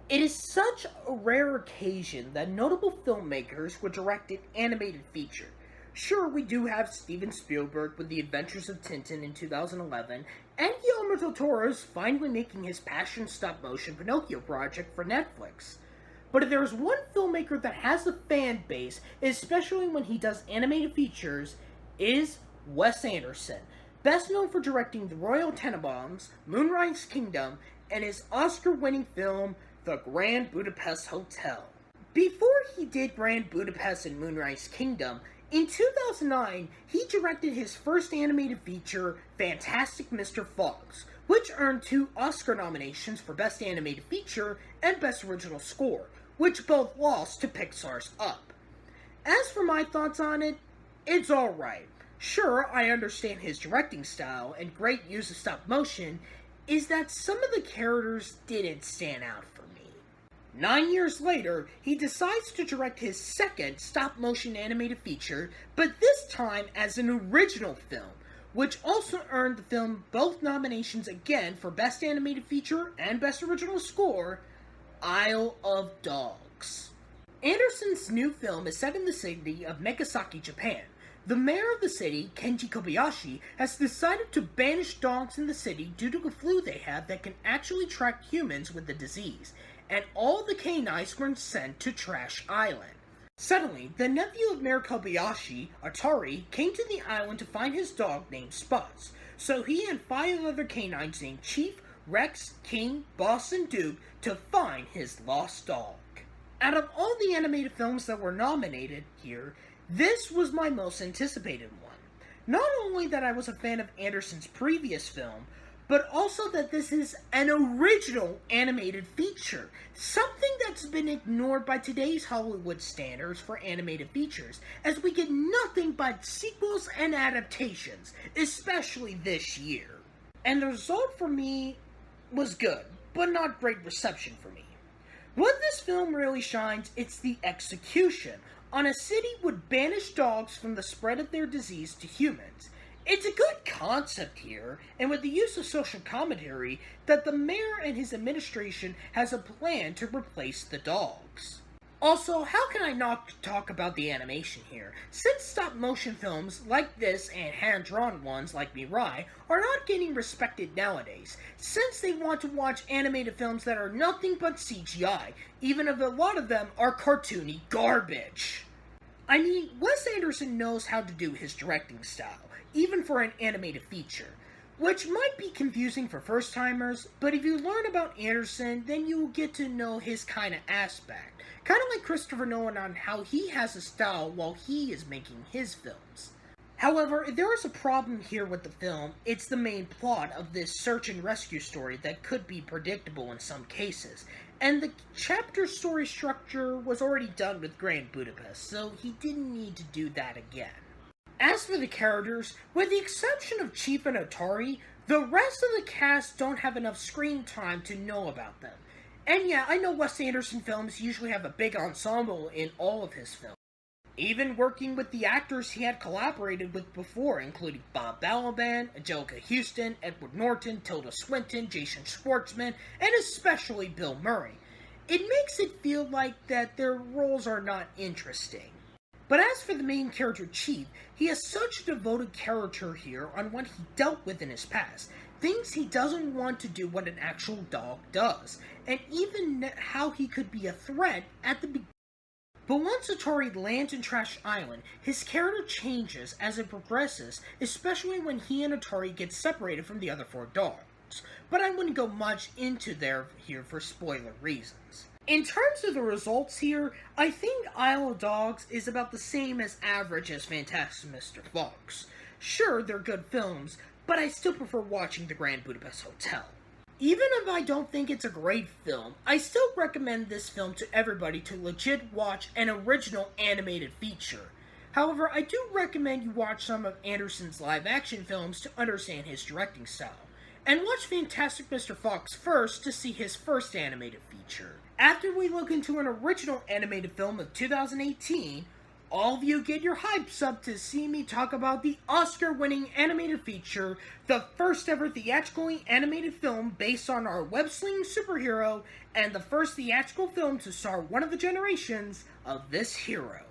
It is such a rare occasion that notable filmmakers would direct an animated feature. Sure, we do have Steven Spielberg with The Adventures of Tintin in 2011, and Guillermo del Toro's finally making his passion stop-motion Pinocchio project for Netflix. But if there's one filmmaker that has a fan base, especially when he does animated features, is Wes Anderson, best known for directing The Royal Tenenbaums, Moonrise Kingdom, and his Oscar-winning film The Grand Budapest Hotel. Before he did Grand Budapest and Moonrise Kingdom, in 2009, he directed his first animated feature, Fantastic Mr. Fox, which earned 2 Oscar nominations for Best Animated Feature and Best Original Score, which both lost to Pixar's Up. As for my thoughts on it, it's alright. Sure, I understand his directing style and great use of stop motion, is that some of the characters didn't stand out for me. 9 years later, he decides to direct his second stop-motion animated feature, but this time as an original film, which also earned the film both nominations again for Best Animated Feature and Best Original Score, Isle of Dogs. Anderson's new film is set in the city of Nagasaki, Japan. The mayor of the city, Kenji Kobayashi, has decided to banish dogs in the city due to a flu they have that can actually track humans with the disease, and all the canines were sent to Trash Island. Suddenly, the nephew of Mayor Kobayashi, Atari, came to the island to find his dog named Spots, so he and 5 other canines named Chief, Rex, King, Boss, and Duke to find his lost dog. Out of all the animated films that were nominated here, this was my most anticipated one. Not only that I was a fan of Anderson's previous film, but also that this is an original animated feature, something that's been ignored by today's Hollywood standards for animated features, as we get nothing but sequels and adaptations, especially this year. And the result for me was good, but not great reception for me. When this film really shines, it's the execution on a city with banished dogs from the spread of their disease to humans. It's a good concept here, and with the use of social commentary, that the mayor and his administration has a plan to replace the dogs. Also, how can I not talk about the animation here, since stop-motion films like this and hand-drawn ones like Mirai are not getting respected nowadays, since they want to watch animated films that are nothing but CGI, even if a lot of them are cartoony garbage. I mean, Wes Anderson knows how to do his directing style, even for an animated feature, which might be confusing for first-timers, but if you learn about Anderson, then you will get to know his kind of aspect. Kind of like Christopher Nolan on how he has a style while he is making his films. However, if there is a problem here with the film, it's the main plot of this search and rescue story that could be predictable in some cases, and the chapter story structure was already done with Grand Budapest, so he didn't need to do that again. As for the characters, with the exception of Chief and Atari, the rest of the cast don't have enough screen time to know about them. And yeah, I know Wes Anderson films usually have a big ensemble in all of his films. Even working with the actors he had collaborated with before, including Bob Balaban, Angelica Houston, Edward Norton, Tilda Swinton, Jason Schwartzman, and especially Bill Murray. It makes it feel like that their roles are not interesting. But as for the main character Chief, he has such a devoted character here on what he dealt with in his past, things he doesn't want to do what an actual dog does, and even how he could be a threat at the beginning. But once Atari lands in Trash Island, his character changes as it progresses, especially when he and Atari get separated from the other 4 dogs. But I wouldn't go much into here for spoiler reasons. In terms of the results here, I think Isle of Dogs is about the same as average as Fantastic Mr. Fox. Sure, they're good films, but I still prefer watching The Grand Budapest Hotel. Even if I don't think it's a great film, I still recommend this film to everybody to legit watch an original animated feature. However, I do recommend you watch some of Anderson's live-action films to understand his directing style, and watch Fantastic Mr. Fox first to see his first animated feature. After we look into an original animated film of 2018, all of you get your hypes up to see me talk about the Oscar-winning animated feature, the first ever theatrically animated film based on our web-slinging superhero, and the first theatrical film to star one of the generations of this hero.